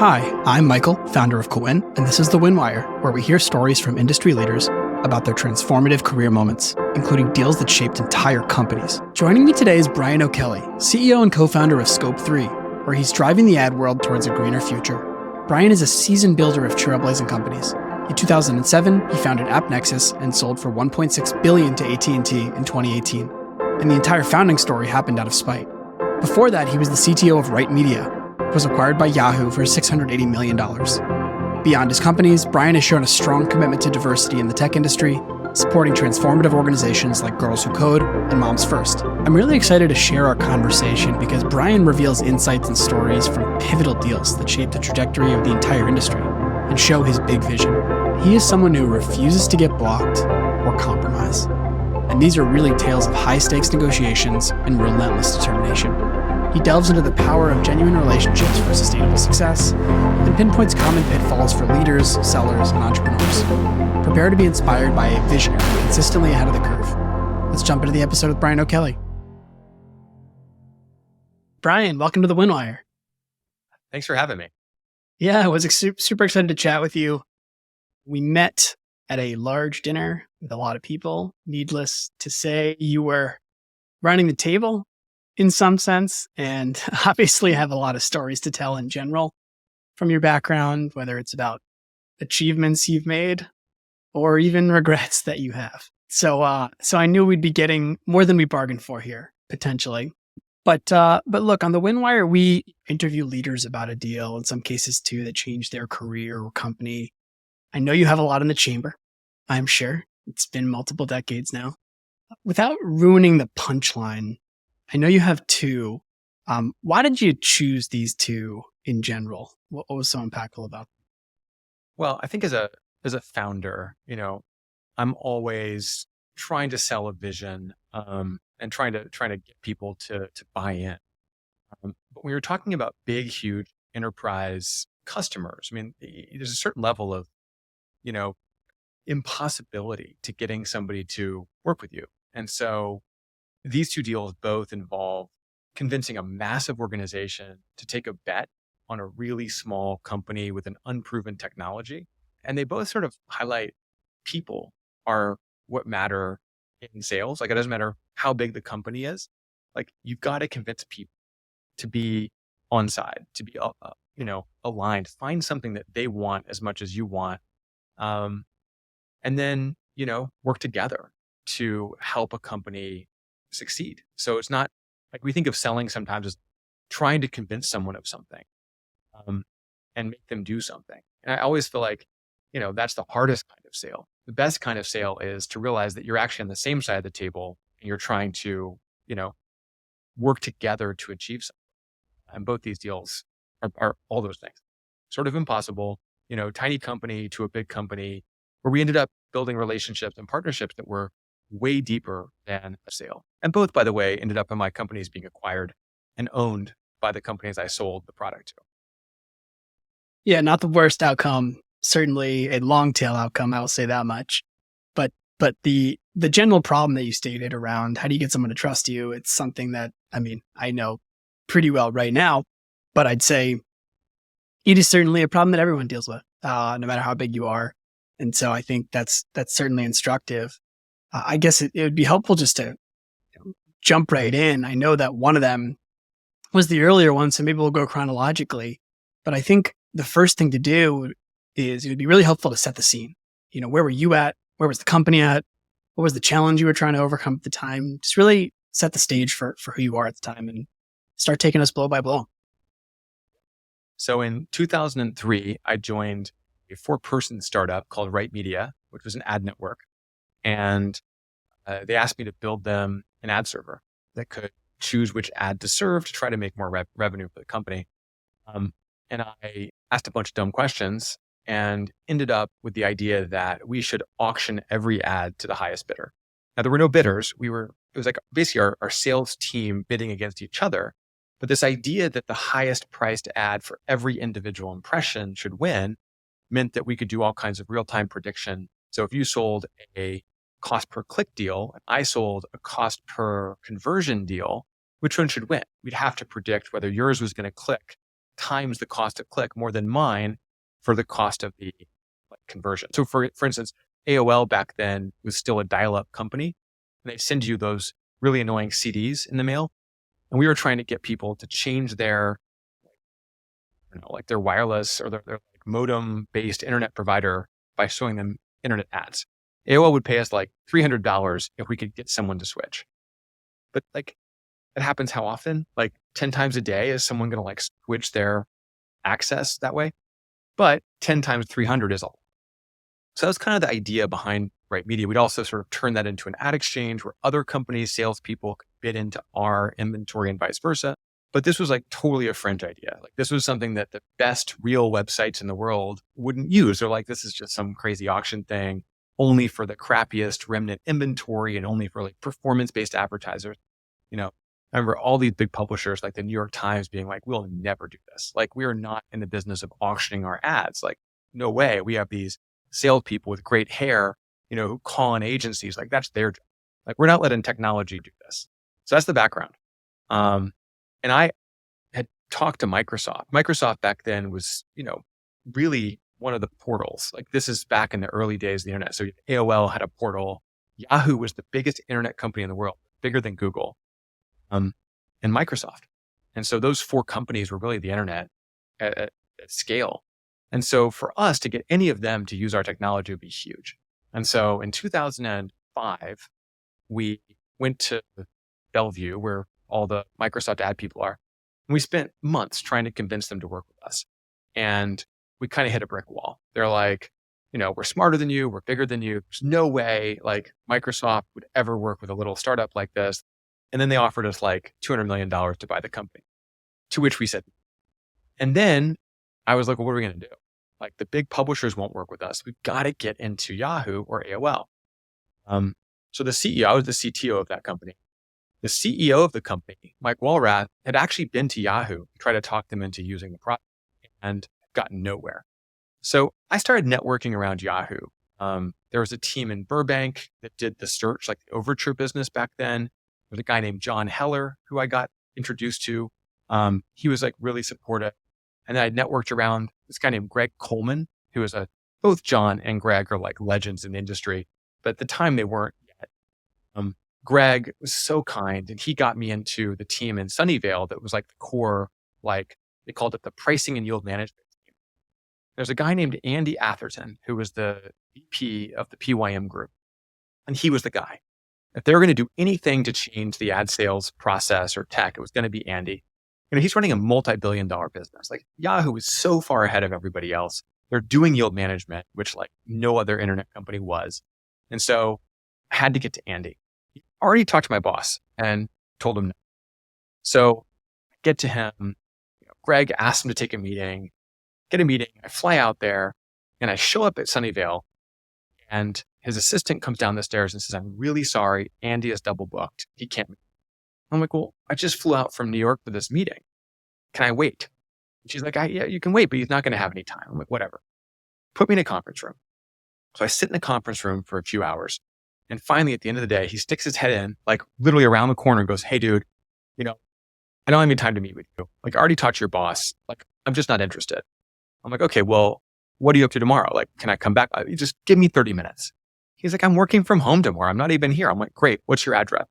Hi, I'm Michael, founder of Coin, and this is the Winwire, where we hear stories from industry leaders about their transformative career moments, including deals that shaped entire companies. Joining me today is Brian O'Kelly, CEO and co-founder of Scope3, where he's driving the ad world towards a greener future. Brian is a seasoned builder of trailblazing companies. In 2007, he founded AppNexus and sold for $1.6 billion to AT&T in 2018. And the entire founding story happened out of spite. Before that, he was the CTO of Right Media, was acquired by Yahoo for $680 million. Beyond his companies, Brian has shown a strong commitment to diversity in the tech industry, supporting transformative organizations like Girls Who Code and Moms First. I'm really excited to share our conversation because Brian reveals insights and stories from pivotal deals that shape the trajectory of the entire industry and show his big vision. He is someone who refuses to get blocked or compromise. And these are really tales of high-stakes negotiations and relentless determination. He delves into the power of genuine relationships for sustainable success and pinpoints common pitfalls for leaders, sellers, and entrepreneurs. Prepare to be inspired by a visionary consistently ahead of the curve. Let's jump into the episode with Brian O'Kelly. Brian, welcome to the Winwire. Thanks for having me. Yeah, I was super excited to chat with you. We met at a large dinner with a lot of people. Needless to say, you were running the table in some sense, and obviously have a lot of stories to tell in general from your background, whether it's about achievements you've made or even regrets that you have. So I knew we'd be getting more than we bargained for here, potentially. But look, on the Winwire, we interview leaders about a deal, in some cases too, that changed their career or company. I know you have a lot in the chamber, I'm sure. It's been multiple decades now. Without ruining the punchline, I know you have two. Why did you choose these two in general? What was so impactful about them? Well, I think as a founder, I'm always trying to sell a vision and trying to get people to buy in. But when you're talking about big, huge enterprise customers, I mean, there's a certain level of, impossibility to getting somebody to work with you. And so these two deals both involve convincing a massive organization to take a bet on a really small company with an unproven technology. And they both sort of highlight people are what matter in sales. Like, it doesn't matter how big the company is. Like, you've got to convince people to be on side, to be, aligned, find something that they want as much as you want. And then, work together to help a company succeed. So it's not like we think of selling sometimes as trying to convince someone of something and make them do something. And I always feel like, that's the hardest kind of sale. The best kind of sale is to realize that you're actually on the same side of the table and you're trying to, work together to achieve something. And both these deals are all those things. Sort of impossible, tiny company to a big company, where we ended up building relationships and partnerships that were way deeper than a sale. And both, by the way, ended up in my companies being acquired and owned by the companies I sold the product to. Yeah, not the worst outcome. Certainly a long tail outcome, I will say that much. But the general problem that you stated around how do you get someone to trust you, it's something that, I know pretty well right now, but I'd say it is certainly a problem that everyone deals with, no matter how big you are. And so I think that's certainly instructive. I guess it would be helpful just to jump right in. I know that one of them was the earlier one, so maybe we'll go chronologically. But I think the first thing to do is it would be really helpful to set the scene. Where were you at? Where was the company at? What was the challenge you were trying to overcome at the time? Just really set the stage for who you are at the time and start taking us blow by blow. So in 2003, I joined a 4-person startup called Right Media, which was an ad network. And they asked me to build them an ad server that could choose which ad to serve to try to make more revenue for the company. And I asked a bunch of dumb questions and ended up with the idea that we should auction every ad to the highest bidder. Now, there were no bidders. It was like basically our sales team bidding against each other. But this idea that the highest priced ad for every individual impression should win meant that we could do all kinds of real-time prediction. So if you sold a cost per click deal, and I sold a cost per conversion deal, which one should win? We'd have to predict whether yours was going to click times the cost of click more than mine for the cost of the conversion. So for instance, AOL back then was still a dial-up company, and they'd send you those really annoying CDs in the mail. And we were trying to get people to change their, their wireless or their modem-based internet provider by showing them internet ads. AOL would pay us like $300 if we could get someone to switch. But it happens how often? 10 times a day is someone going to switch their access that way? But 10 times 300 is all. So that's kind of the idea behind Right Media. We'd also sort of turn that into an ad exchange where other companies, salespeople could bid into our inventory and vice versa. But this was totally a fringe idea. This was something that the best real websites in the world wouldn't use. They're this is just some crazy auction thing only for the crappiest remnant inventory and only for performance-based advertisers. I remember all these big publishers like the New York Times being we'll never do this. We are not in the business of auctioning our ads. No way. We have these salespeople with great hair, who call on agencies. That's their job. We're not letting technology do this. So that's the background. And I had talked to Microsoft. Microsoft back then was, really one of the portals. This is back in the early days of the internet. So AOL had a portal. Yahoo was the biggest internet company in the world, bigger than Google, and Microsoft. And so those four companies were really the internet at scale. And so for us to get any of them to use our technology would be huge. And so in 2005, we went to Bellevue, where all the Microsoft ad people are. And we spent months trying to convince them to work with us. And we kind of hit a brick wall. They're we're smarter than you. We're bigger than you. There's no way Microsoft would ever work with a little startup like this. And then they offered us $200 million to buy the company, to which we said. And then I was well, what are we going to do? The big publishers won't work with us. We've got to get into Yahoo or AOL. So the CEO, I was the CTO of that company. The CEO of the company, Mike Walrath, had actually been to Yahoo to try to talk them into using the product and gotten nowhere. So I started networking around Yahoo. There was a team in Burbank that did the search, the Overture business back then. There was a guy named John Heller who I got introduced to. He was like really supportive. And then I networked around this guy named Greg Coleman, who is both John and Greg are like legends in the industry, but at the time they weren't yet. Greg was so kind and he got me into the team in Sunnyvale that was like the core, like they called it the pricing and yield management team. There's a guy named Andy Atherton, who was the VP of the PYM group. And he was the guy. If they were going to do anything to change the ad sales process or tech, it was going to be Andy. He's running a multi-billion-dollar business. Like Yahoo is so far ahead of everybody else. They're doing yield management, which like no other internet company was. And so I had to get to Andy. He already talked to my boss and told him no. So I get to him. Greg asked him to take a meeting, get a meeting. I fly out there and I show up at Sunnyvale and his assistant comes down the stairs and says, "I'm really sorry. Andy is double booked. He can't meet." I'm like, "Well, I just flew out from New York for this meeting. Can I wait?" And she's like, "Yeah, you can wait, but he's not going to have any time." I'm like, "Whatever. Put me in a conference room." So I sit in the conference room for a few hours. And finally, at the end of the day, he sticks his head in, like literally around the corner and goes, "Hey, dude, I don't have any time to meet with you. Like, I already talked to your boss. Like, I'm just not interested." I'm like, "Okay, well, what are you up to tomorrow? Like, can I come back? Just give me 30 minutes. He's like, "I'm working from home tomorrow. I'm not even here." I'm like, "Great. What's your address?"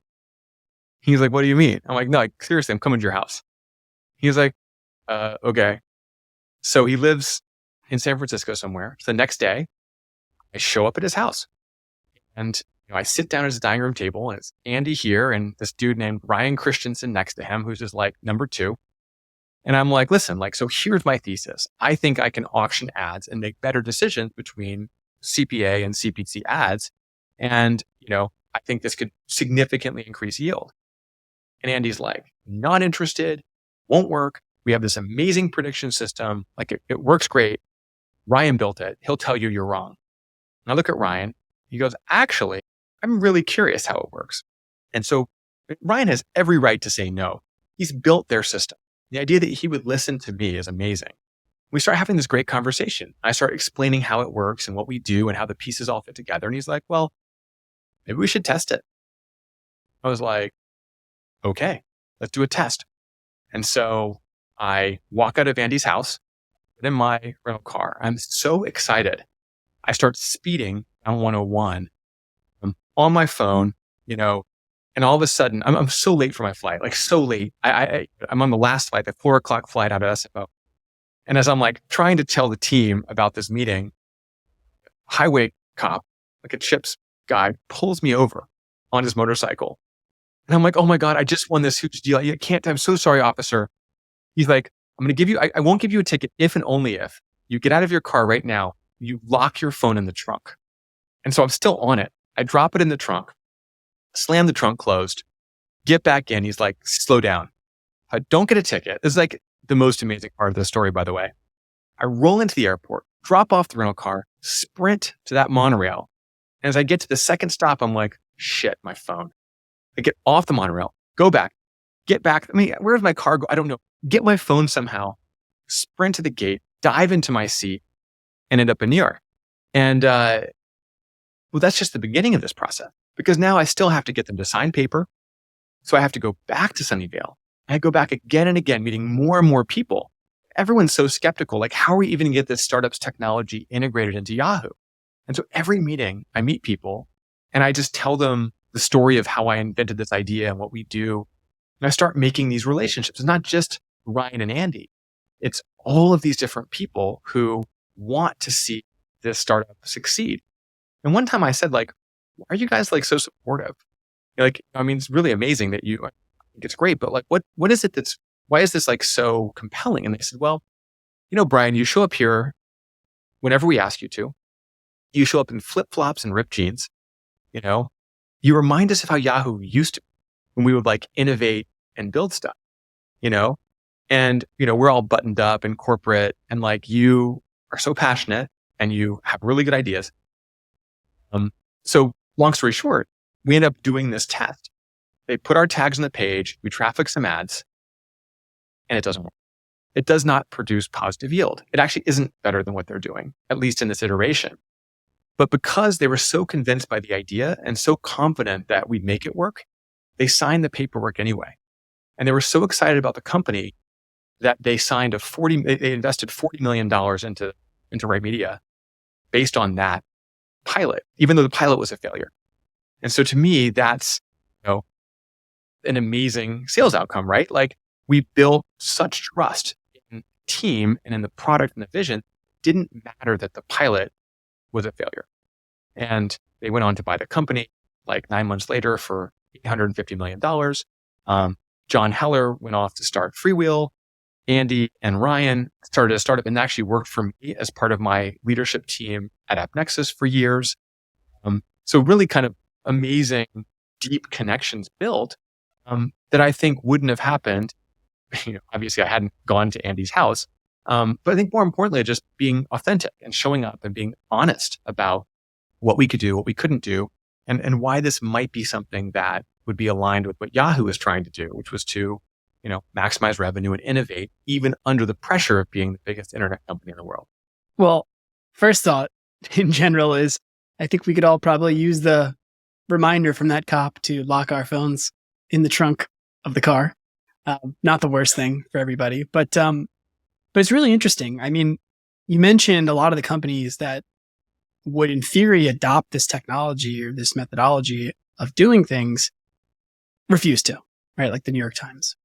He's like, "What do you mean?" I'm like, "No, like, seriously, I'm coming to your house." He's like, "Okay." So he lives in San Francisco somewhere. So the next day, I show up at his house and I sit down at his dining room table and it's Andy here and this dude named Ryan Christensen next to him, who's just like number two. And I'm like, "Listen, like, so here's my thesis. I think I can auction ads and make better decisions between CPA and CPC ads. And, I think this could significantly increase yield." And Andy's like, "Not interested, won't work. We have this amazing prediction system. Like it works great. Ryan built it. He'll tell you you're wrong." And I look at Ryan. He goes, "Actually, I'm really curious how it works." And so Ryan has every right to say no. He's built their system. The idea that he would listen to me is amazing. We start having this great conversation. I start explaining how it works and what we do and how the pieces all fit together. And he's like, "Well, maybe we should test it." I was like, "Okay, let's do a test." And so I walk out of Andy's house, get in my rental car. I'm so excited. I start speeding down 101. I'm on my phone, and all of a sudden, I'm so late for my flight, like so late. I'm on the last flight, the 4:00 flight out of SFO. And as I'm like trying to tell the team about this meeting, highway cop, like a CHIPS guy, pulls me over on his motorcycle. And I'm like, oh my God, I just won this huge deal. I can't, I'm so sorry, officer. He's like, I'm going to give you, I won't give you a ticket if and only if you get out of your car right now, you lock your phone in the trunk. And so I'm still on it. I drop it in the trunk, slam the trunk closed, get back in. He's like, slow down. I don't get a ticket. This is like the most amazing part of the story, by the way. I roll into the airport, drop off the rental car, sprint to that monorail. And as I get to the second stop, I'm like, shit, my phone. I get off the monorail, go back, get back. I mean, where's my car go? I don't know. Get my phone somehow, sprint to the gate, dive into my seat, and end up in New York. And well, that's just the beginning of this process, because now I still have to get them to sign paper. So I have to go back to Sunnyvale. I go back again and again, meeting more and more people. Everyone's so skeptical. Like, how are we even going to get this startup's technology integrated into Yahoo? And so every meeting, I meet people and I just tell them the story of how I invented this idea and what we do. And I start making these relationships. It's not just Ryan and Andy. It's all of these different people who want to see this startup succeed. And one time I said, like, why are you guys like so supportive? Like, I mean, it's really amazing that I think it's great, but like, what is it why is this like so compelling? And they said, well, Brian, you show up here whenever we ask you to. You show up in flip-flops and ripped jeans. You remind us of how Yahoo used to, when we would like innovate and build stuff, and, we're all buttoned up and corporate, and like you are so passionate and you have really good ideas. So long story short, we end up doing this test. They put our tags on the page, we traffic some ads, and it doesn't work. It does not produce positive yield. It actually isn't better than what they're doing, at least in this iteration. But because they were so convinced by the idea and so confident that we'd make it work, they signed the paperwork anyway. And they were so excited about the company that they signed they invested $40 million into Right Media based on that pilot, even though the pilot was a failure. And so to me, that's, an amazing sales outcome, right? Like, we built such trust in the team and in the product and the vision. It didn't matter that the pilot was a failure. And they went on to buy the company like 9 months later for $850 million. John Heller went off to start Freewheel. Andy and Ryan started a startup and actually worked for me as part of my leadership team at AppNexus for years. So really kind of amazing, deep connections built that I think wouldn't have happened. Obviously I hadn't gone to Andy's house. But I think more importantly, just being authentic and showing up and being honest about what we could do, what we couldn't do, and why this might be something that would be aligned with what Yahoo is trying to do, which was to, maximize revenue and innovate even under the pressure of being the biggest internet company in the world. Well, first thought in general is I think we could all probably use the reminder from that cop to lock our phones in the trunk of the car. Not the worst thing for everybody, but it's really interesting. I mean, you mentioned a lot of the companies that would in theory adopt this technology or this methodology of doing things refuse to, right? Like the New York Times.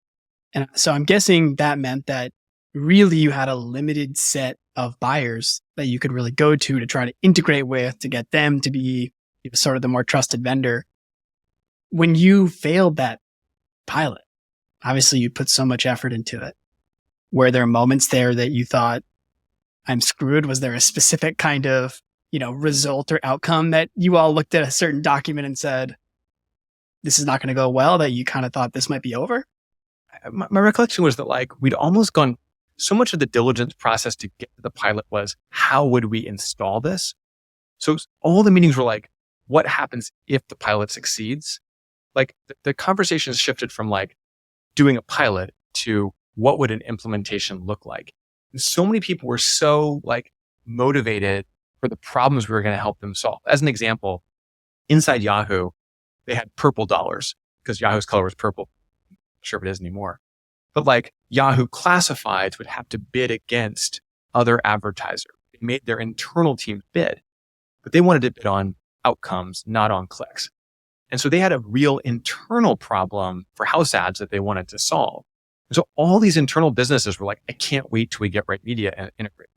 And so I'm guessing that meant that really you had a limited set of buyers that you could really go to try to integrate with, to get them to be sort of the more trusted vendor. When you failed that pilot, obviously you put so much effort into it. Were there moments there that you thought, I'm screwed? Was there a specific kind of, result or outcome that you all looked at a certain document and said, this is not going to go well, that you kind of thought this might be over? My recollection was that like we'd almost gone, so much of the diligence process to get to the pilot was, how would we install this? So all the meetings were like, what happens if the pilot succeeds? Like the conversation has shifted from like doing a pilot to what would an implementation look like? And so many people were so like motivated for the problems we were going to help them solve. As an example, inside Yahoo, they had purple dollars because Yahoo's color was purple. Not sure if it is anymore. But like Yahoo classifieds would have to bid against other advertisers. They made their internal team bid, but they wanted to bid on outcomes, not on clicks. And so they had a real internal problem for house ads that they wanted to solve. And so all these internal businesses were like, I can't wait till we get Right Media and integrate.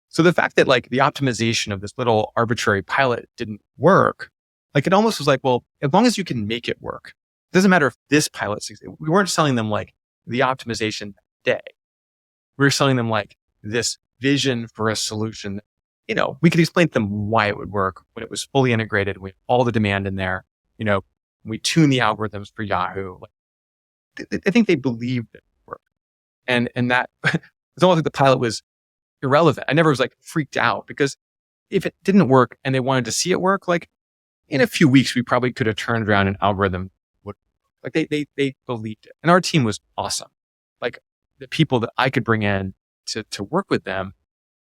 So the fact that like the optimization of this little arbitrary pilot didn't work, like it almost was like, well, as long as you can make it work, it doesn't matter if this pilot succeeds. We weren't selling them like the optimization day. We were selling them like this vision for a solution. We could explain to them why it would work when it was fully integrated. We had all the demand in there. We tuned the algorithms for Yahoo. I think they believed it would work. And that it's almost like the pilot was irrelevant. I never was like freaked out because if it didn't work and they wanted to see it work, like in a few weeks, we probably could have turned around an algorithm. Like they believed it. And our team was awesome. Like the people that I could bring in to work with them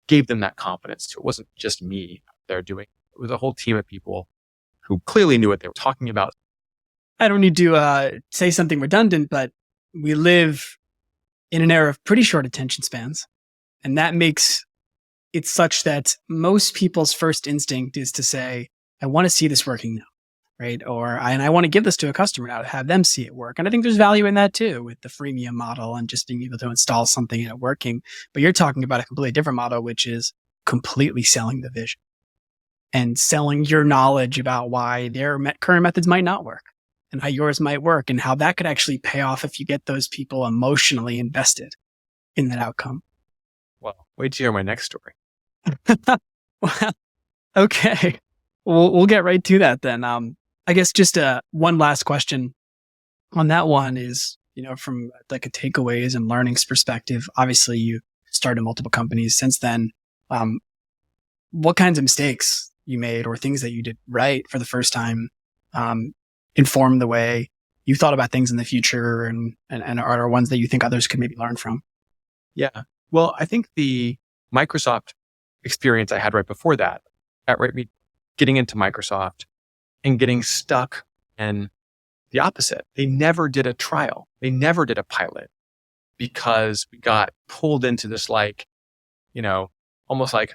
gave them that confidence too. It wasn't just me there doing it. It was a whole team of people who clearly knew what they were talking about. I don't need to say something redundant, but we live in an era of pretty short attention spans. And that makes it such that most people's first instinct is to say, I want to see this working now, right? And I want to give this to a customer now to have them see it work. And I think there's value in that too, with the freemium model and just being able to install something and it working. But you're talking about a completely different model, which is completely selling the vision and selling your knowledge about why their current methods might not work and how yours might work and how that could actually pay off if you get those people emotionally invested in that outcome. Well, wait to hear my next story. Well, okay. We'll get right to that then. I guess just one last question on that one is, from like a takeaways and learnings perspective, obviously you started multiple companies since then. What kinds of mistakes you made or things that you did right for the first time inform the way you thought about things in the future and are ones that you think others could maybe learn from? Yeah. Well, I think the Microsoft experience I had right before that at Right Media, getting into Microsoft and getting stuck in the opposite. They never did a trial. They never did a pilot because we got pulled into this almost like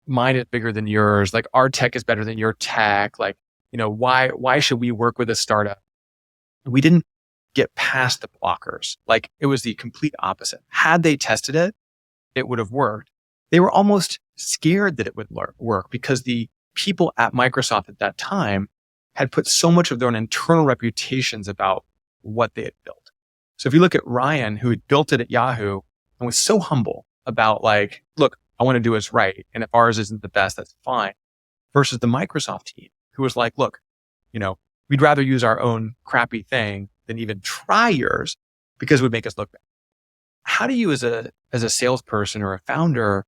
mine is bigger than yours. Like our tech is better than your tech. Like, why should we work with a startup? We didn't get past the blockers. Like it was the complete opposite. Had they tested it, it would have worked. They were almost scared that it would work because the people at Microsoft at that time had put so much of their own internal reputations about what they had built. So if you look at Ryan, who had built it at Yahoo and was so humble about like, look, I want to do what's right. And if ours isn't the best, that's fine. Versus the Microsoft team who was like, look, we'd rather use our own crappy thing than even try yours because it would make us look bad. How do you as a salesperson or a founder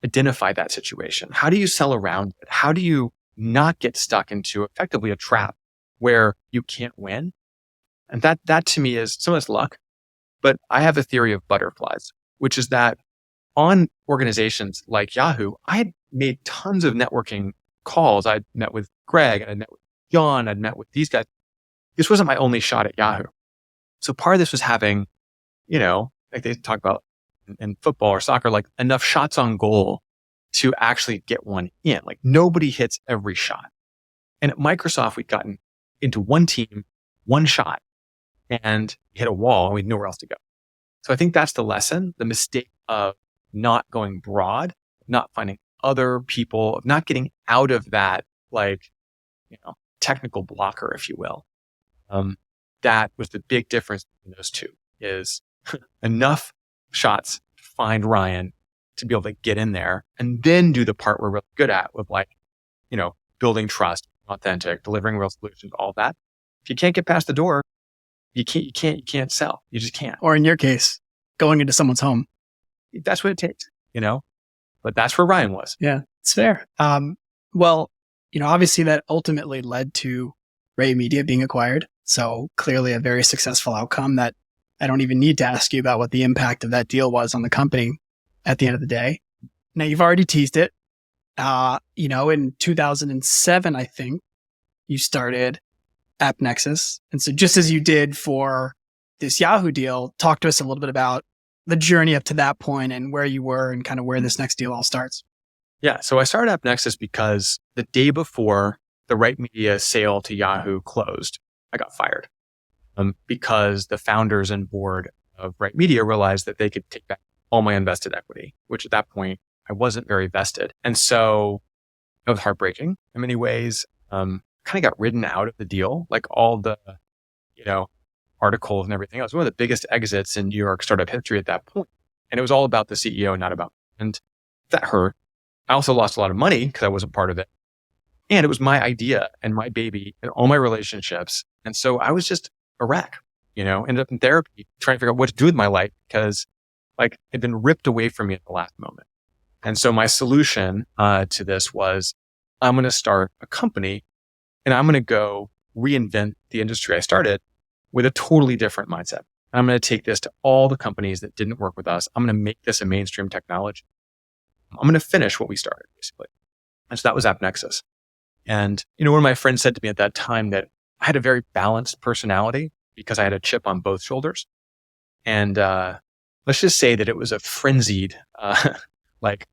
identify that situation? How do you sell around it? How do you not get stuck into effectively a trap where you can't win? And that to me is some of it's luck, but I have a theory of butterflies, which is that on organizations like Yahoo, I had made tons of networking calls. I'd met with Greg, I'd met with John, I'd met with these guys. This wasn't my only shot at Yahoo. So part of this was having, like they talk about in football or soccer, like enough shots on goal to actually get one in. Like nobody hits every shot. And at Microsoft, we'd gotten into one team, one shot, and hit a wall and we had nowhere else to go. So I think that's the lesson, the mistake of not going broad, not finding other people, not getting out of that, technical blocker, if you will. That was the big difference between those two is enough shots to find Ryan to be able to get in there and then do the part we're really good at with building trust, authentic, delivering real solutions, all that. If you can't get past the door, you can't sell. You just can't. Or in your case, going into someone's home. That's what it takes, but that's where Ryan was. Yeah, it's fair. Well, obviously that ultimately led to Right Media being acquired. So clearly a very successful outcome that I don't even need to ask you about what the impact of that deal was on the company at the end of the day. Now you've already teased it. In 2007, I think you started AppNexus. And so just as you did for this Yahoo deal. Talk to us a little bit about the journey up to that point and where you were and kind of where this next deal all starts. Yeah. So I started AppNexus because the day before the Right Media sale to Yahoo closed, I got fired because the founders and board of Right Media realized that they could take back all my invested equity, which at that point I wasn't very vested. And so it was heartbreaking in many ways. Kind of got ridden out of the deal, like all the, articles and everything. It was one of the biggest exits in New York startup history at that point. And it was all about the CEO, not about me. And that hurt. I also lost a lot of money because I wasn't part of it. And it was my idea and my baby and all my relationships. And so I was just a wreck, ended up in therapy trying to figure out what to do with my life because it'd been ripped away from me at the last moment. And so my solution to this was I'm going to start a company and I'm going to go reinvent the industry I started with a totally different mindset. I'm going to take this to all the companies that didn't work with us. I'm going to make this a mainstream technology. I'm going to finish what we started, basically. And so that was AppNexus. And, one of my friends said to me at that time that I had a very balanced personality because I had a chip on both shoulders. And let's just say that it was a frenzied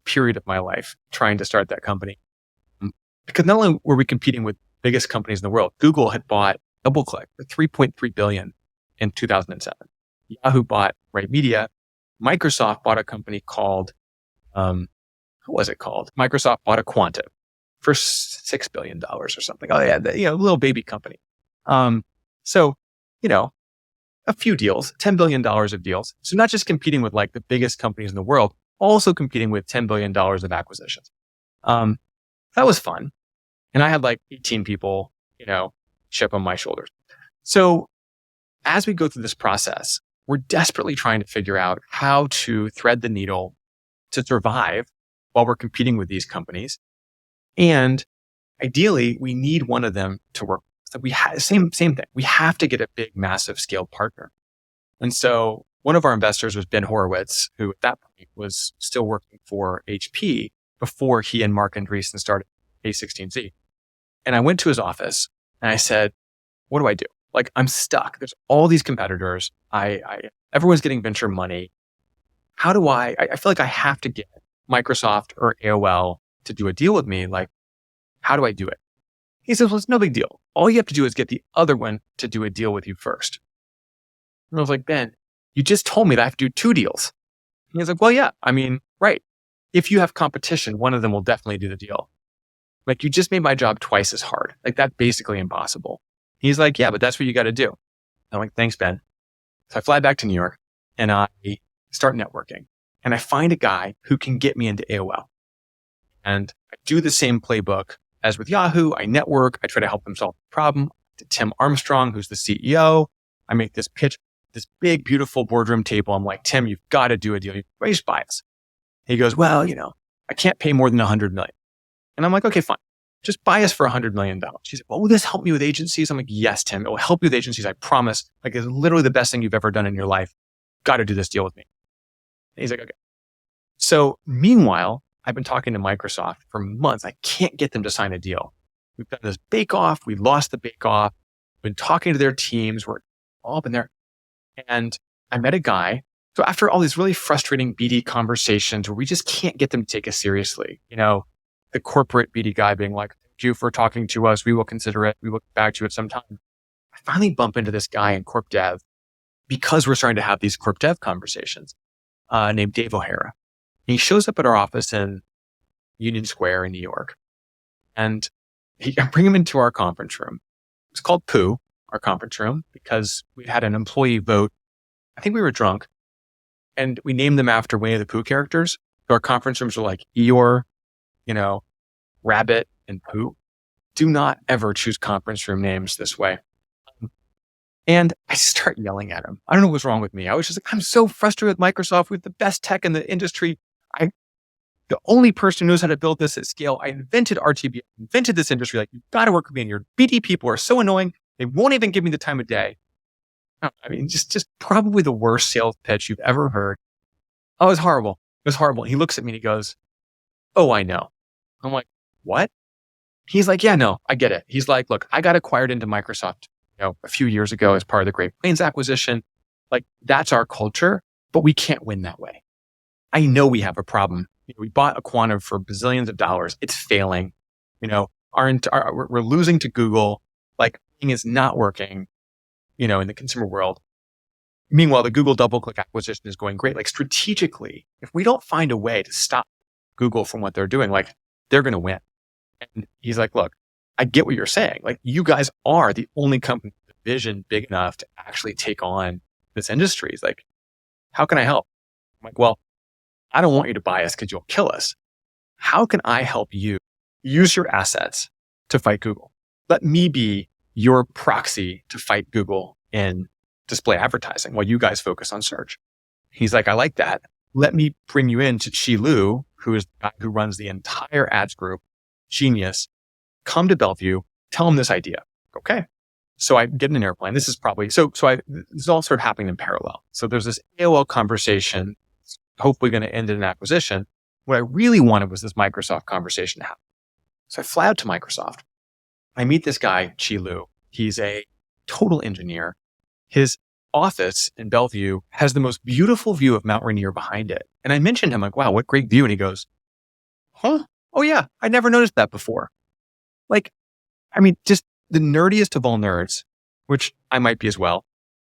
period of my life trying to start that company. Because not only were we competing with biggest companies in the world, Google had bought DoubleClick for $3.3 billion in 2007. Yahoo bought Right Media. Microsoft bought a company called, what was it called? Microsoft bought a Quantum for $6 billion or something. Oh yeah, little baby company. So, a few deals, $10 billion of deals. So not just competing with the biggest companies in the world, also competing with $10 billion of acquisitions. That was fun. And I had 18 people, chip on my shoulders. So as we go through this process, we're desperately trying to figure out how to thread the needle to survive while we're competing with these companies. And ideally, we need one of them to work. So same thing. We have to get a big, massive scale partner. And so one of our investors was Ben Horowitz, who at that point was still working for HP before he and Mark Andreessen started A16Z. And I went to his office and I said, what do I do? I'm stuck. There's all these competitors. Everyone's getting venture money. How do I feel like I have to get Microsoft or AOL to do a deal with me. How do I do it? He says, well, it's no big deal. All you have to do is get the other one to do a deal with you first. And I was like, Ben, you just told me that I have to do 2 deals. And he's like, well, yeah, right. If you have competition, one of them will definitely do the deal. You just made my job twice as hard. That's basically impossible. He's like, yeah, but that's what you got to do. I'm like, thanks, Ben. So I fly back to New York and I start networking and I find a guy who can get me into AOL. And I do the same playbook as with Yahoo. I network. I try to help them solve the problem. To Tim Armstrong, who's the CEO, I make this pitch, this big, beautiful boardroom table. I'm like, Tim, you've got to do a deal. You raise buy us. He goes, well, I can't pay more than $100 million. And I'm like, okay, fine. Just buy us for $100 million. She's like, well, will this help me with agencies? I'm like, yes, Tim, it will help you with agencies. I promise. It's literally the best thing you've ever done in your life. Got to do this deal with me. And he's like, okay. So meanwhile, I've been talking to Microsoft for months. I can't get them to sign a deal. We've done this bake-off. We lost the bake-off. Been talking to their teams. We're all up in there. And I met a guy. So after all these really frustrating BD conversations where we just can't get them to take us seriously, the corporate BD guy being like, thank you for talking to us. We will consider it. We will get back to it sometime. I finally bump into this guy in corp dev because we're starting to have these corp dev conversations named Dave O'Hara. And he shows up at our office in Union Square in New York. And I bring him into our conference room. It's called Pooh, our conference room, because we had an employee vote. I think we were drunk. And we named them after one of the Pooh characters. So our conference rooms are like Eeyore, Rabbit, and Pooh. Do not ever choose conference room names this way. And I start yelling at him. I don't know what's wrong with me. I was just like, I'm so frustrated with Microsoft. We have the best tech in the industry. The only person who knows how to build this at scale. I invented RTB, invented this industry. You've got to work with me. And your BD people are so annoying. They won't even give me the time of day. Just probably the worst sales pitch you've ever heard. Oh, it was horrible. It was horrible. He looks at me and he goes, oh, I know. I'm like, what? He's like, yeah, no, I get it. He's like, look, I got acquired into Microsoft, a few years ago as part of the Great Plains acquisition. Like that's our culture, but we can't win that way. I know we have a problem. We bought a quantum for bazillions of dollars. It's failing. We're losing to Google. Like thing is not working, in the consumer world. Meanwhile, the Google DoubleClick acquisition is going great. Like strategically, if we don't find a way to stop Google from what they're doing, like they're going to win. And he's like, look, I get what you're saying. Like you guys are the only company with a vision big enough to actually take on this industry. He's like, how can I help? I'm like, well, I don't want you to buy us because you'll kill us. How can I help you use your assets to fight Google? Let me be your proxy to fight Google in display advertising while you guys focus on search. He's like, I like that. Let me bring you in to Chi Lu, who is the guy who runs the entire ads group. Genius. Come to Bellevue, tell him this idea. Okay. So I get in an airplane. This is probably, this is all sort of happening in parallel. So there's this AOL conversation, hopefully going to end in an acquisition. What I really wanted was this Microsoft conversation to happen. So I fly out to Microsoft. I meet this guy, Chi Lu. He's a total engineer. His office in Bellevue has the most beautiful view of Mount Rainier behind it. And I mentioned him, like, wow, what great view. And he goes, huh? Oh yeah, I never noticed that before. Like, I mean, just the nerdiest of all nerds, which I might be as well.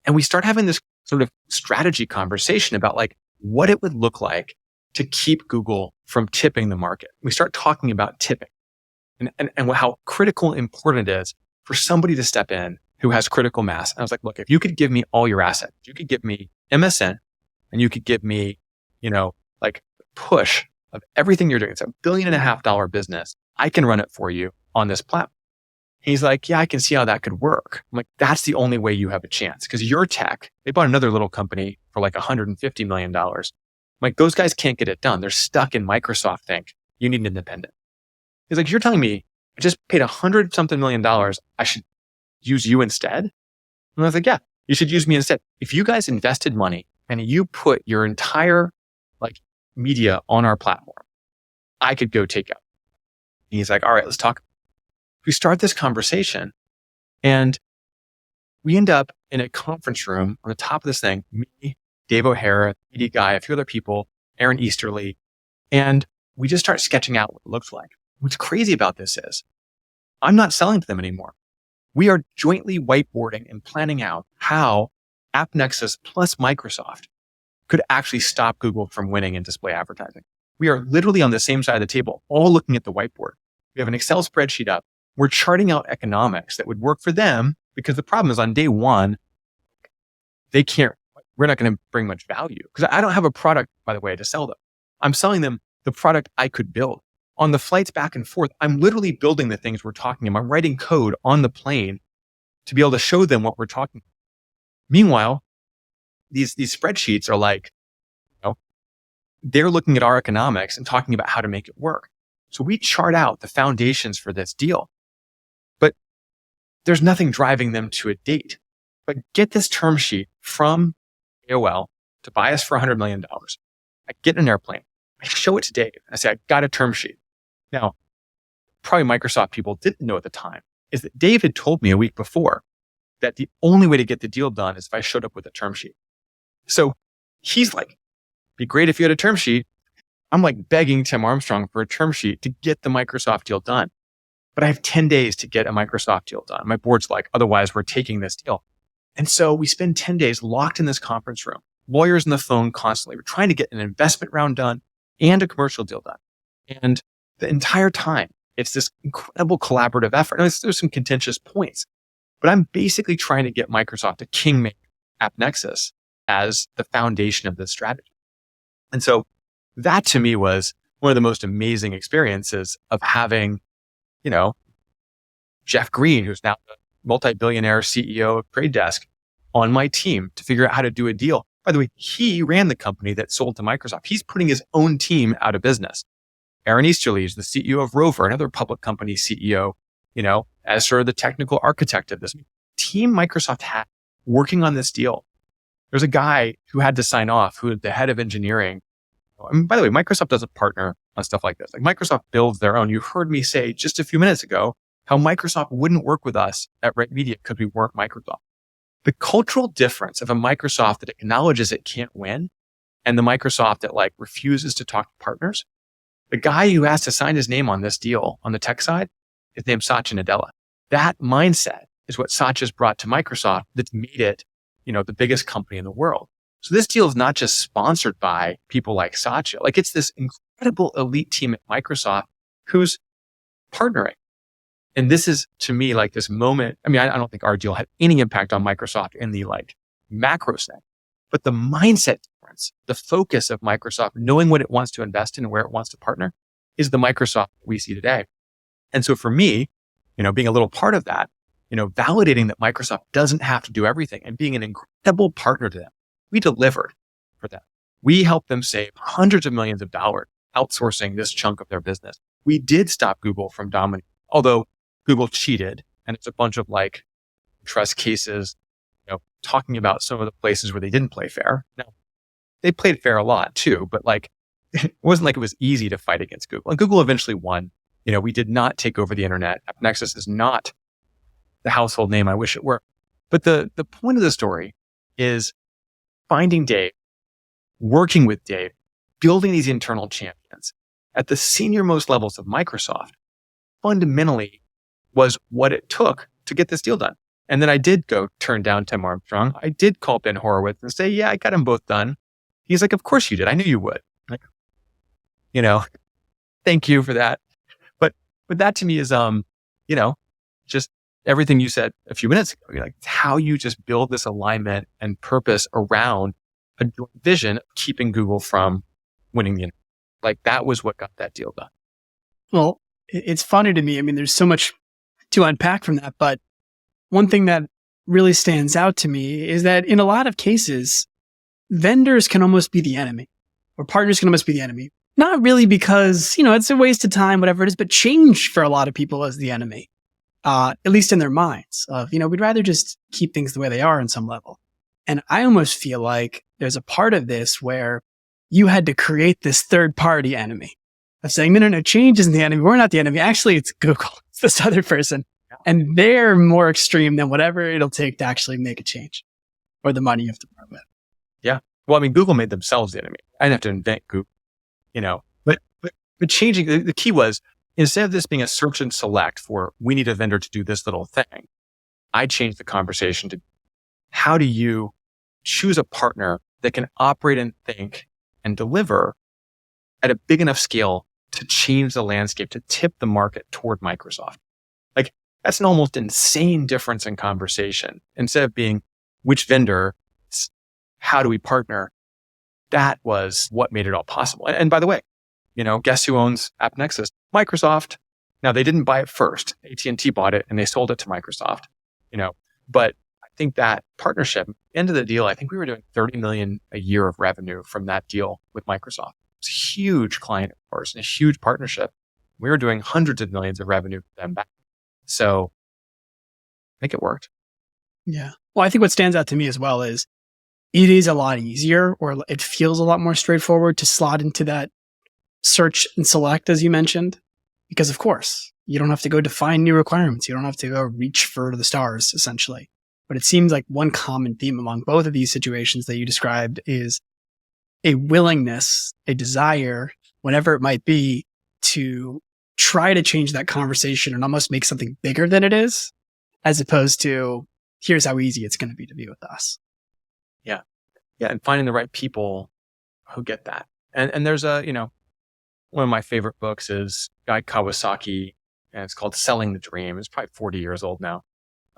And we start having this sort of strategy conversation about like what it would look like to keep Google from tipping the market. We start talking about tipping and how critical and important it is for somebody to step in who has critical mass. And I was like, look, if you could give me all your assets, you could give me MSN and you could give me, like push of everything you're doing. It's $1.5 billion business. I can run it for you on this platform. He's like, yeah, I can see how that could work. I'm like, that's the only way you have a chance because your tech, they bought another little company for like $150 million. I'm like, those guys can't get it done. They're stuck in Microsoft think you need an independent. He's like, you're telling me I just paid $100-something million. I should use you instead? And I was like, yeah, you should use me instead. If you guys invested money and you put your entire like media on our platform, I could go take out. And he's like, all right, let's talk. We start this conversation and we end up in a conference room on the top of this thing, me, Dave O'Hara, media guy, a few other people, Aaron Easterly. And we just start sketching out what it looks like. What's crazy about this is I'm not selling to them anymore. We are jointly whiteboarding and planning out how AppNexus plus Microsoft could actually stop Google from winning in display advertising. We are literally on the same side of the table, all looking at the whiteboard. We have an Excel spreadsheet up. We're charting out economics that would work for them because the problem is on day one, we're not going to bring much value because I don't have a product, by the way, to sell them. I'm selling them the product I could build. On the flights back and forth, I'm literally building the things we're talking about. I'm writing code on the plane to be able to show them what we're talking about. Meanwhile, these spreadsheets are like, they're looking at our economics and talking about how to make it work. So we chart out the foundations for this deal, but there's nothing driving them to a date. But get this term sheet from AOL to buy us for $100 million. I get in an airplane. I show it to Dave. I say, I got a term sheet. Now, probably Microsoft people didn't know at the time is that Dave had told me a week before that the only way to get the deal done is if I showed up with a term sheet. So he's like, be great if you had a term sheet. I'm like begging Tim Armstrong for a term sheet to get the Microsoft deal done. But I have 10 days to get a Microsoft deal done. My board's like, otherwise we're taking this deal. And so we spend 10 days locked in this conference room, lawyers on the phone constantly. We're trying to get an investment round done and a commercial deal done. And the entire time, it's this incredible collaborative effort. And there's some contentious points, but I'm basically trying to get Microsoft to kingmake AppNexus as the foundation of this strategy. And so that to me was one of the most amazing experiences of having, Jeff Green, who's now the multi-billionaire CEO of Trade Desk, on my team to figure out how to do a deal. By the way, he ran the company that sold to Microsoft. He's putting his own team out of business. Aaron Easterly is the CEO of Rover, another public company CEO, as sort of the technical architect of this team Microsoft had working on this deal. There's a guy who had to sign off, who is the head of engineering. By the way, Microsoft doesn't partner on stuff like this. Like Microsoft builds their own. You heard me say just a few minutes ago how Microsoft wouldn't work with us at Right Media because we weren't Microsoft. the cultural difference of a Microsoft that acknowledges it can't win and the Microsoft that like refuses to talk to partners. The guy who has to sign his name on this deal on the tech side is named Satya Nadella. That mindset is what Satya's brought to Microsoft that's made it, the biggest company in the world. So this deal is not just sponsored by people like Satya. Like it's this incredible elite team at Microsoft who's partnering. And this is to me like this moment. I mean, I don't think our deal had any impact on Microsoft in the like macro sense, but the mindset difference, the focus of Microsoft, knowing what it wants to invest in and where it wants to partner is the Microsoft we see today. And so for me, being a little part of that, validating that Microsoft doesn't have to do everything and being an incredible partner to them. We delivered for them. We helped them save hundreds of millions of dollars outsourcing this chunk of their business. We did stop Google from dominating, although Google cheated. And it's a bunch of like trust cases, talking about some of the places where they didn't play fair. Now, they played fair a lot too, but like, it wasn't like it was easy to fight against Google. And Google eventually won. We did not take over the internet. AppNexus is not the household name I wish it were. But the point of the story is finding Dave, working with Dave, building these internal champions at the senior most levels of Microsoft fundamentally was what it took to get this deal done. And then I did go turn down Tim Armstrong. I did call Ben Horowitz and say, yeah, I got them both done. He's like, of course you did. I knew you would. Like, thank you for that. But that to me is, just everything you said a few minutes ago. Like how you just build this alignment and purpose around a joint vision of keeping Google from winning the internet. Like that was what got that deal done. Well, it's funny to me. I mean, there's so much to unpack from that, but one thing that really stands out to me is that in a lot of cases, vendors can almost be the enemy or partners can almost be the enemy. Not really because, it's a waste of time, whatever it is, but change for a lot of people is the enemy, at least in their minds of, we'd rather just keep things the way they are on some level. And I almost feel like there's a part of this where you had to create this third party enemy of saying, no, change isn't the enemy. We're not the enemy. Actually, it's Google. It's this other person. And they're more extreme than whatever it'll take to actually make a change or the money you have to part with. Yeah. Well, I mean, Google made themselves the enemy. I didn't have to invent Google, but changing, the key was instead of this being a search and select for we need a vendor to do this little thing, I changed the conversation to how do you choose a partner that can operate and think and deliver at a big enough scale to change the landscape, to tip the market toward Microsoft. Like that's an almost insane difference in conversation. Instead of being which vendor, how do we partner? That was what made it all possible. And by the way, guess who owns AppNexus? Microsoft. Now they didn't buy it first. AT&T bought it and they sold it to Microsoft, but I think that partnership, end of the deal, I think we were doing 30 million a year of revenue from that deal with Microsoft. It's a huge client of ours and a huge partnership. We were doing hundreds of millions of revenue for them back. So I think it worked. Yeah. Well, I think what stands out to me as well is it is a lot easier or it feels a lot more straightforward to slot into that search and select, as you mentioned, because of course you don't have to go define new requirements. You don't have to go reach for the stars essentially. But it seems like one common theme among both of these situations that you described is a willingness, a desire, whenever it might be, to try to change that conversation and almost make something bigger than it is, as opposed to here's how easy it's going to be with us. Yeah. Yeah. And finding the right people who get that. And there's one of my favorite books is Guy Kawasaki, and it's called Selling the Dream. It's probably 40 years old now,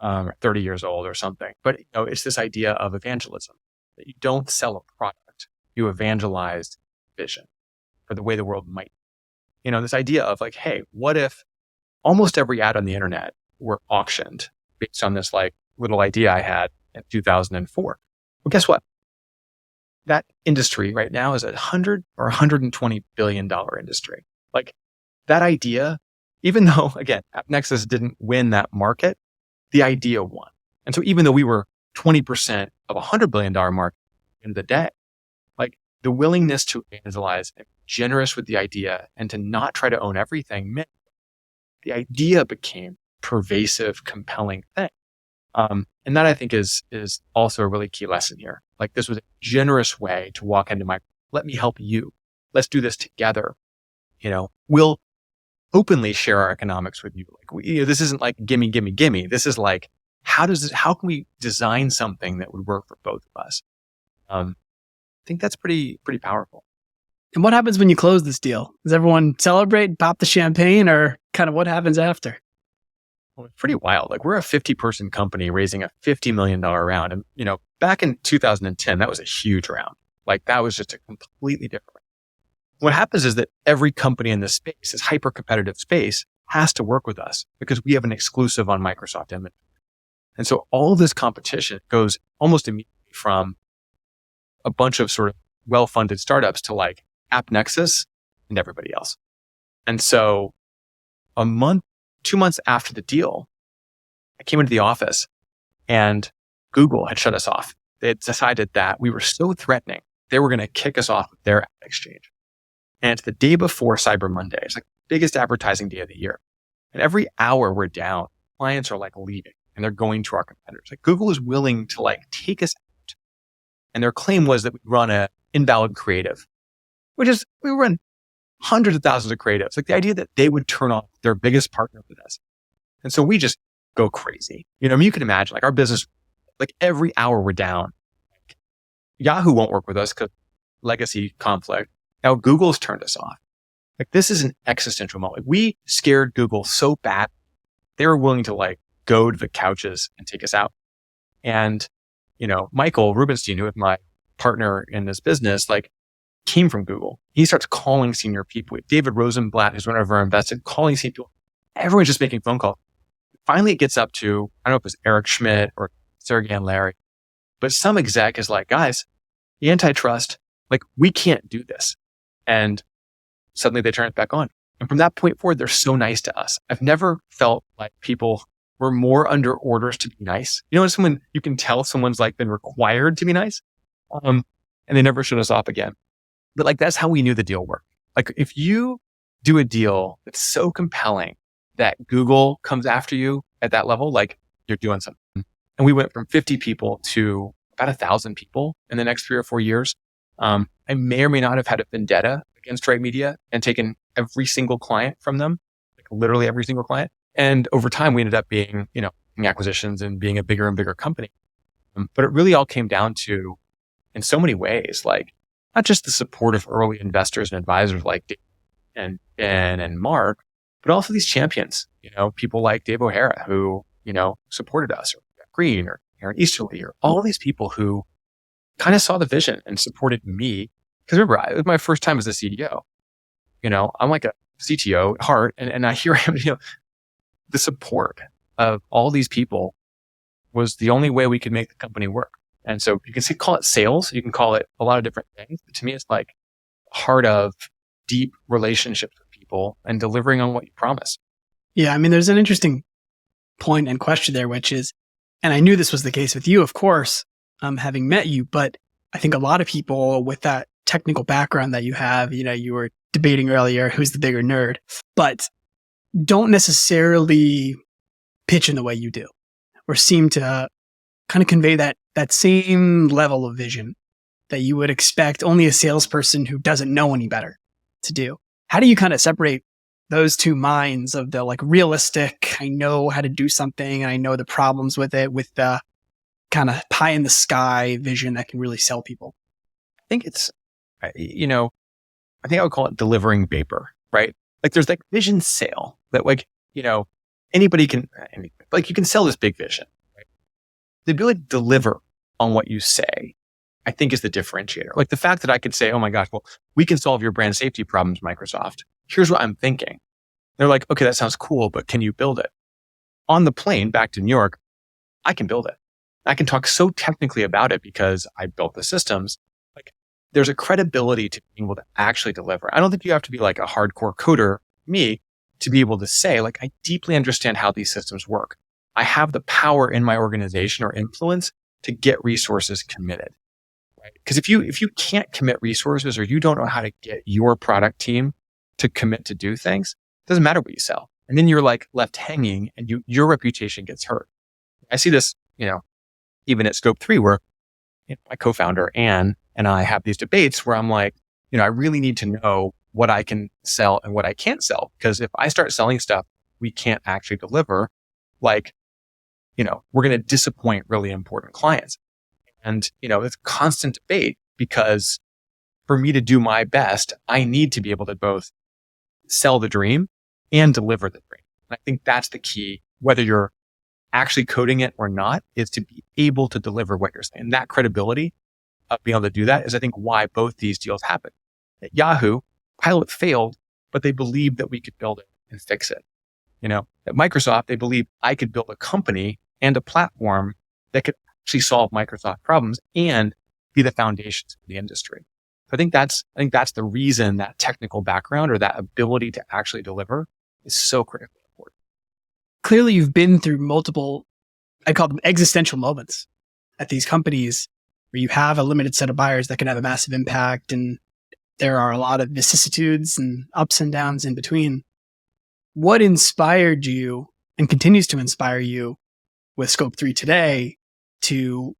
or 30 years old or something. But it's this idea of evangelism, that you don't sell a product, you evangelize vision for the way the world might. This idea of like, hey, what if almost every ad on the internet were auctioned based on this like little idea I had in 2004? Well, guess what? That industry right now is a $100 or $120 billion industry. Like that idea, even though again, AppNexus didn't win that market, the idea won. And so even though we were 20% of a $100 billion market in the day, like the willingness to evangelize and be generous with the idea and to not try to own everything meant the idea became pervasive, compelling thing. And that I think is also a really key lesson here. Like this was a generous way to walk into let me help you. Let's do this together. We'll openly share our economics with you. Like this isn't like gimme, gimme, gimme. This is like, how can we design something that would work for both of us? I think that's pretty powerful. And what happens when you close this deal? Does everyone celebrate, pop the champagne, or kind of what happens after? Well, it's pretty wild. Like we're a 50-person company raising a $50 million round. And, back in 2010, that was a huge round. Like that was just a completely different. What happens is that every company in this space, this hyper competitive space, has to work with us because we have an exclusive on Microsoft inventory. And so all of this competition goes almost immediately from a bunch of sort of well-funded startups to like AppNexus and everybody else. And so 2 months after the deal, I came into the office and Google had shut us off. They had decided that we were so threatening, they were going to kick us off of their app exchange. And it's the day before Cyber Monday. It's like the biggest advertising day of the year. And every hour we're down, clients are like leaving and they're going to our competitors. Like Google is willing to like take us out. And their claim was that we run an invalid creative, which is we run hundreds of thousands of creatives. Like the idea that they would turn off their biggest partner with us. And so we just go crazy. You can imagine like our business, like every hour we're down. Like, Yahoo won't work with us because legacy conflict. Now Google's turned us off. Like this is an existential moment. We scared Google so bad, they were willing to like go to the couches and take us out. And, Michael Rubenstein, who is my partner in this business, like came from Google. He starts calling senior people. David Rosenblatt, who's one of our investors, calling senior people. Everyone's just making phone calls. Finally, it gets up to, I don't know if it was Eric Schmidt or Sergey and Larry, but some exec is like, guys, the antitrust, like we can't do this. And suddenly they turn it back on. And from that point forward, they're so nice to us. I've never felt like people were more under orders to be nice. When you can tell someone's like been required to be nice, and they never shut us off again. But like, that's how we knew the deal worked. Like if you do a deal that's so compelling that Google comes after you at that level, like you're doing something. And we went from 50 people to about 1,000 people in the next 3 or 4 years. I may or may not have had a vendetta against Right Media and taken every single client from them, like literally every single client. And over time, we ended up being, acquisitions and being a bigger and bigger company. But it really all came down to, in so many ways, like not just the support of early investors and advisors like Dave and Ben and Mark, but also these champions, people like Dave O'Hara, who, supported us, or Green, or Aaron Easterly, or all these people who kind of saw the vision and supported me. Because remember, it was my first time as a CEO. I'm like a CTO at heart, and I hear him, the support of all these people was the only way we could make the company work. And so you can call it sales, you can call it a lot of different things. But to me, it's like heart of deep relationships with people and delivering on what you promise. Yeah, I mean, there's an interesting point and question there, which is, and I knew this was the case with you, of course, having met you, but I think a lot of people with that technical background that you have, you were debating earlier who's the bigger nerd, but don't necessarily pitch in the way you do, or seem to kind of convey that same level of vision that you would expect only a salesperson who doesn't know any better to do. How do you kind of separate those two minds of the like realistic, I know how to do something and I know the problems with it, with the kind of pie in the sky vision that can really sell people? I think it's, I think I would call it delivering vapor, right? Like there's like vision sale that like, anybody can, like you can sell this big vision, right? The ability to deliver on what you say, I think is the differentiator. Like the fact that I could say, oh my gosh, well, we can solve your brand safety problems, Microsoft. Here's what I'm thinking. They're like, okay, that sounds cool, but can you build it? On the plane back to New York, I can build it. I can talk so technically about it because I built the systems. Like there's a credibility to being able to actually deliver. I don't think you have to be like a hardcore coder, me, to be able to say, like, I deeply understand how these systems work. I have the power in my organization or influence to get resources committed. Right? Because if you can't commit resources or you don't know how to get your product team to commit to do things, it doesn't matter what you sell. And then you're like left hanging and your reputation gets hurt. I see this even at Scope 3, where my co-founder, Anne, and I have these debates where I'm like, I really need to know what I can sell and what I can't sell. Because if I start selling stuff we can't actually deliver, like, we're going to disappoint really important clients. And, it's constant debate because for me to do my best, I need to be able to both sell the dream and deliver the dream. And I think that's the key, whether you're actually coding it or not, is to be able to deliver what you're saying. And that credibility of being able to do that is, I think, why both these deals happened. At Yahoo, pilot failed, but they believed that we could build it and fix it. At Microsoft, they believed I could build a company and a platform that could actually solve Microsoft problems and be the foundations for the industry. I think that's the reason that technical background or that ability to actually deliver is so critically important. Clearly, you've been through multiple, I call them existential moments at these companies where you have a limited set of buyers that can have a massive impact. And there are a lot of vicissitudes and ups and downs in between. What inspired you and continues to inspire you with Scope 3 today to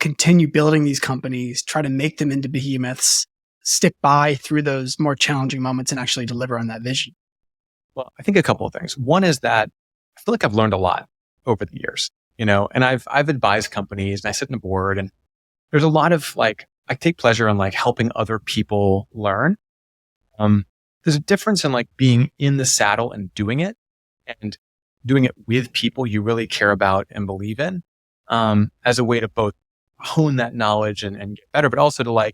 continue building these companies, try to make them into behemoths, stick by through those more challenging moments and actually deliver on that vision? Well, I think a couple of things. One is that I feel like I've learned a lot over the years, and I've advised companies and I sit in the board, and there's a lot of I take pleasure in helping other people learn. There's a difference in being in the saddle and doing it with people you really care about and believe in, as a way to both hone that knowledge and get better, but also to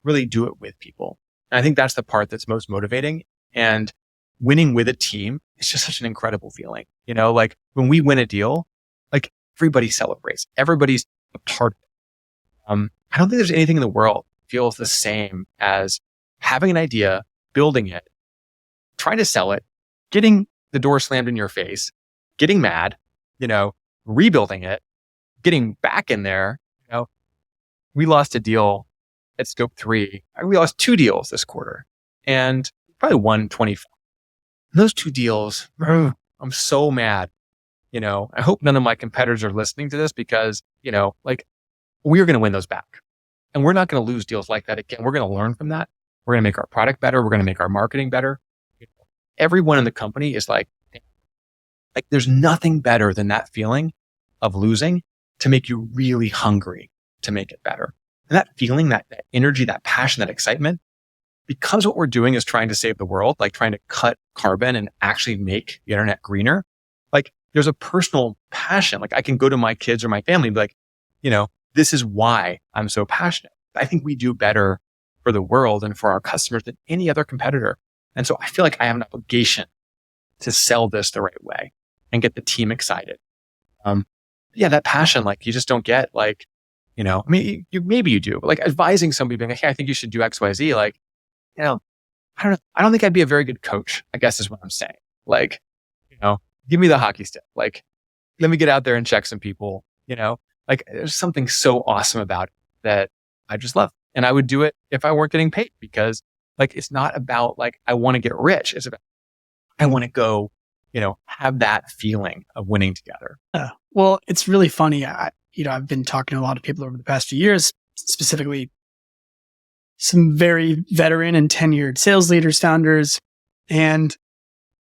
really do it with people. And I think that's the part that's most motivating. And winning with a team is just such an incredible feeling. When we win a deal, everybody celebrates. Everybody's a part of it. I don't think there's anything in the world that feels the same as having an idea, building it, trying to sell it, getting the door slammed in your face, getting mad, rebuilding it, getting back in there. We lost a deal at Scope 3. We lost 2 deals this quarter and probably won 25. Those 2 deals, I'm so mad. I hope none of my competitors are listening to this because, we're going to win those back. And we're not going to lose deals like that again. We're going to learn from that. We're going to make our product better. We're going to make our marketing better. Everyone in the company is there's nothing better than that feeling of losing to make you really hungry to make it better. And that feeling, that energy, that passion, that excitement, because what we're doing is trying to save the world, trying to cut carbon and actually make the internet greener. There's a personal passion. I can go to my kids or my family and be this is why I'm so passionate. I think we do better for the world and for our customers than any other competitor. And so I feel like I have an obligation to sell this the right way and get the team excited. That passion, you just don't get maybe you do, but advising somebody being hey, I think you should do X, Y, Z. I don't know. I don't think I'd be a very good coach, I guess is what I'm saying. Give me the hockey stick. Let me get out there and check some people, there's something so awesome about it that I just love. And I would do it if I weren't getting paid because it's not about I want to get rich. It's about, I want to go, have that feeling of winning together. Well, it's really funny. I've been talking to a lot of people over the past few years, specifically some very veteran and tenured sales leaders, founders. And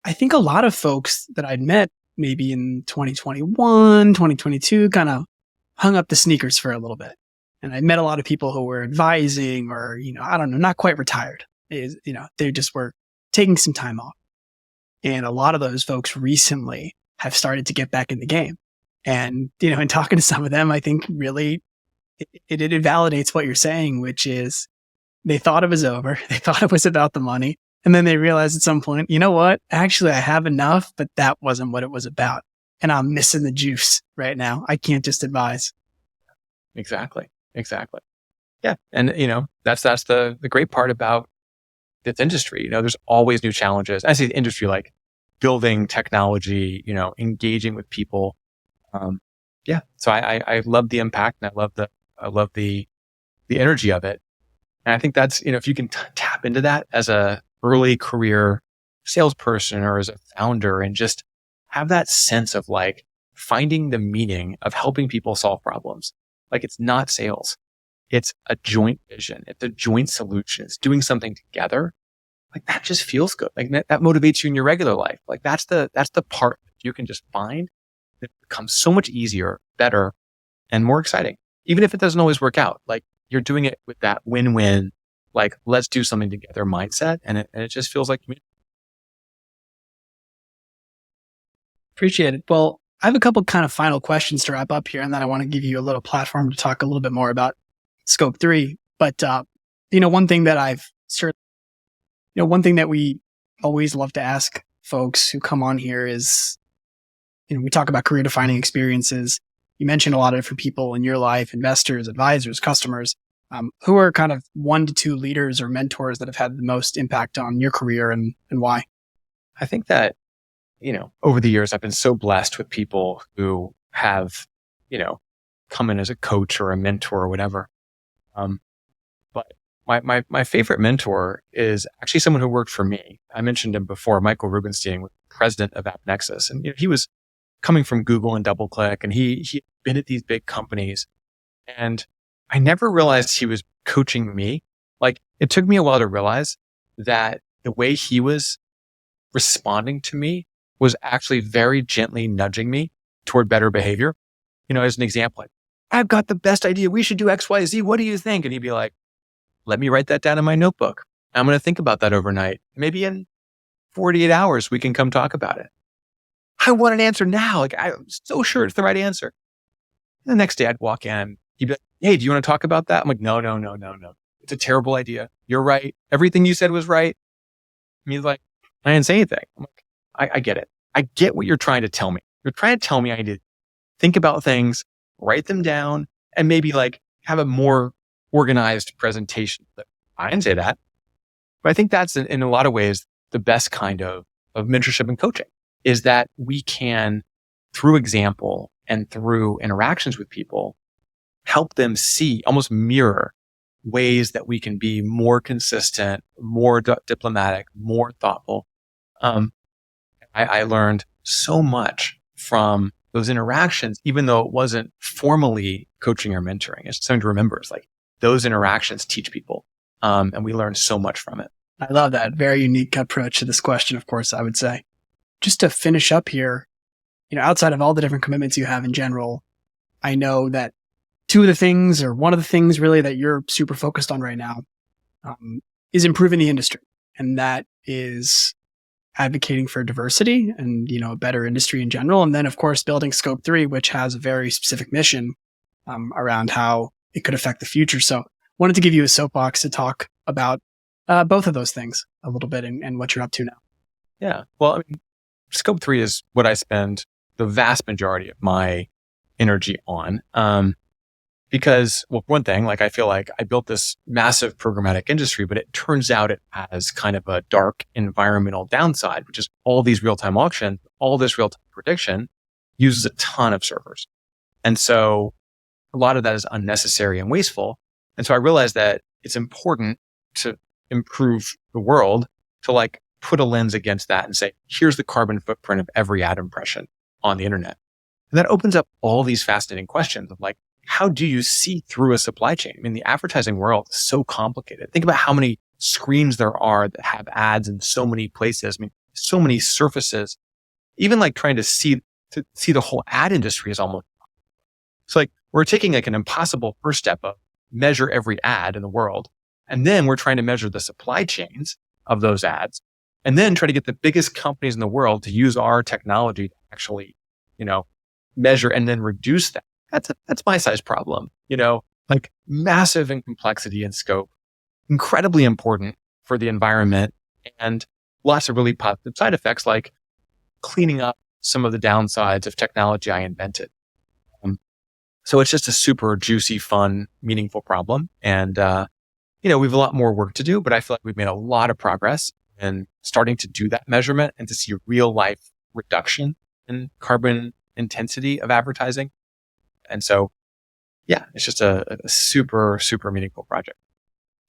I think a lot of folks that I'd met maybe in 2021, 2022, kind of hung up the sneakers for a little bit. And I met a lot of people who were advising or, I don't know, not quite retired. They just were taking some time off. And a lot of those folks recently have started to get back in the game. And, in talking to some of them, I think really it validates what you're saying, which is they thought it was over. They thought it was about the money. And then they realized at some point, you know what? Actually, I have enough, but that wasn't what it was about. And I'm missing the juice right now. I can't just advise. Exactly. Yeah. And, that's the great part about this industry. There's always new challenges. I say the industry, building technology, engaging with people. So I love the impact and I love the energy of it. And I think that's, if you can tap into that as a early career salesperson or as a founder and just have that sense of finding the meaning of helping people solve problems. Like it's not sales. It's a joint vision. It's a joint solution. It's doing something together. Like that just feels good. Like that motivates you in your regular life. Like that's the part that you can just find that becomes so much easier, better, and more exciting. Even if it doesn't always work out, like you're doing it with that win-win, like let's do something together mindset. And it just feels like community. Appreciate it. Well, I have a couple kind of final questions to wrap up here, and then I want to give you a little platform to talk a little bit more about Scope 3. But, one thing that one thing that we always love to ask folks who come on here is, we talk about career defining experiences. You mentioned a lot of different people in your life, investors, advisors, customers, who are kind of 1 to 2 leaders or mentors that have had the most impact on your career and why? I think that, over the years, I've been so blessed with people who have, come in as a coach or a mentor or whatever. But my favorite mentor is actually someone who worked for me. I mentioned him before, Michael Rubenstein, president of AppNexus. And he was coming from Google and DoubleClick, and he'd been at these big companies. And I never realized he was coaching me. Like it took me a while to realize that the way he was responding to me was actually very gently nudging me toward better behavior. As an example, like, I've got the best idea. We should do X, Y, Z. What do you think? And he'd be like, let me write that down in my notebook. I'm going to think about that overnight. Maybe in 48 hours, we can come talk about it. I want an answer now. Like I'm so sure it's the right answer. And the next day I'd walk in. He'd be like, hey, do you want to talk about that? I'm like, no. It's a terrible idea. You're right. Everything you said was right. And he's like, I didn't say anything. I'm like, I get it. I get what you're trying to tell me. You're trying to tell me I need to think about things, write them down, and maybe like have a more organized presentation. I didn't say that. But I think that's in a lot of ways, the best kind of mentorship and coaching is that we can, through example and through interactions with people, help them see, almost mirror ways that we can be more consistent, more diplomatic, more thoughtful. I learned so much from those interactions, even though it wasn't formally coaching or mentoring. It's something to remember. It's like those interactions teach people. And we learn so much from it. I love that. Very unique approach to this question, of course, I would say. Just to finish up here, outside of all the different commitments you have in general, I know that one of the things really that you're super focused on right now is improving the industry. And that is advocating for diversity and, a better industry in general. And then, of course, building Scope 3, which has a very specific mission around how it could affect the future. So wanted to give you a soapbox to talk about both of those things a little bit and what you're up to now. Yeah. Well, Scope 3 is what I spend the vast majority of my energy on. Because, well, one thing, like I feel like I built this massive programmatic industry, but it turns out it has kind of a dark environmental downside, which is all these real-time auctions, all this real-time prediction uses a ton of servers. And so a lot of that is unnecessary and wasteful. And so I realized that it's important to improve the world to like put a lens against that and say, here's the carbon footprint of every ad impression on the internet. And that opens up all these fascinating questions of like, how do you see through a supply chain? The advertising world is so complicated. Think about how many screens there are that have ads in so many places. So many surfaces. Even like trying to see the whole ad industry is almost. So like we're taking like an impossible first step of measure every ad in the world. And then we're trying to measure the supply chains of those ads. And then try to get the biggest companies in the world to use our technology to actually, measure and then reduce that. That's my size problem, like massive in complexity and scope, incredibly important for the environment and lots of really positive side effects like cleaning up some of the downsides of technology I invented. So it's just a super juicy, fun, meaningful problem. And, we have a lot more work to do, but I feel like we've made a lot of progress in starting to do that measurement and to see real life reduction in carbon intensity of advertising. And so, yeah, it's just a super, super meaningful project.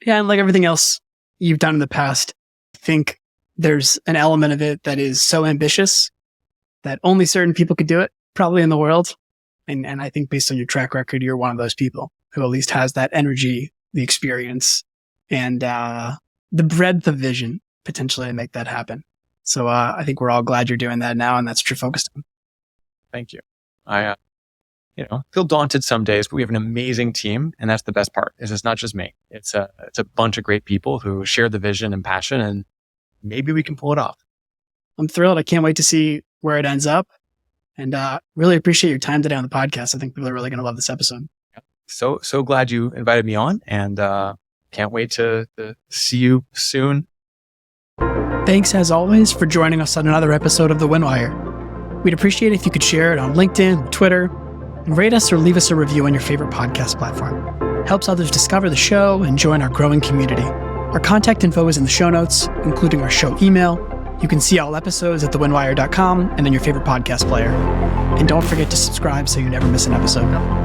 Yeah. And like everything else you've done in the past, I think there's an element of it that is so ambitious that only certain people could do it. probably in the world. And I think based on your track record, you're one of those people who at least has that energy, the experience, and the breadth of vision potentially to make that happen. So I think we're all glad you're doing that now, and that's what you're focused on. Thank you. I feel daunted some days, but we have an amazing team, and that's the best part. Is it's not just me. It's a bunch of great people who share the vision and passion, and maybe we can pull it off. I'm thrilled. I can't wait to see where it ends up. And really appreciate your time today on the podcast. I think people are really going to love this episode. So glad you invited me on, and can't wait to see you soon. Thanks, as always, for joining us on another episode of The Winwire. We'd appreciate it if you could share it on LinkedIn, Twitter, and rate us or leave us a review on your favorite podcast platform. Helps others discover the show and join our growing community. Our contact info is in the show notes, including our show email. You can see all episodes at thewinwire.com and in your favorite podcast player. And don't forget to subscribe so you never miss an episode.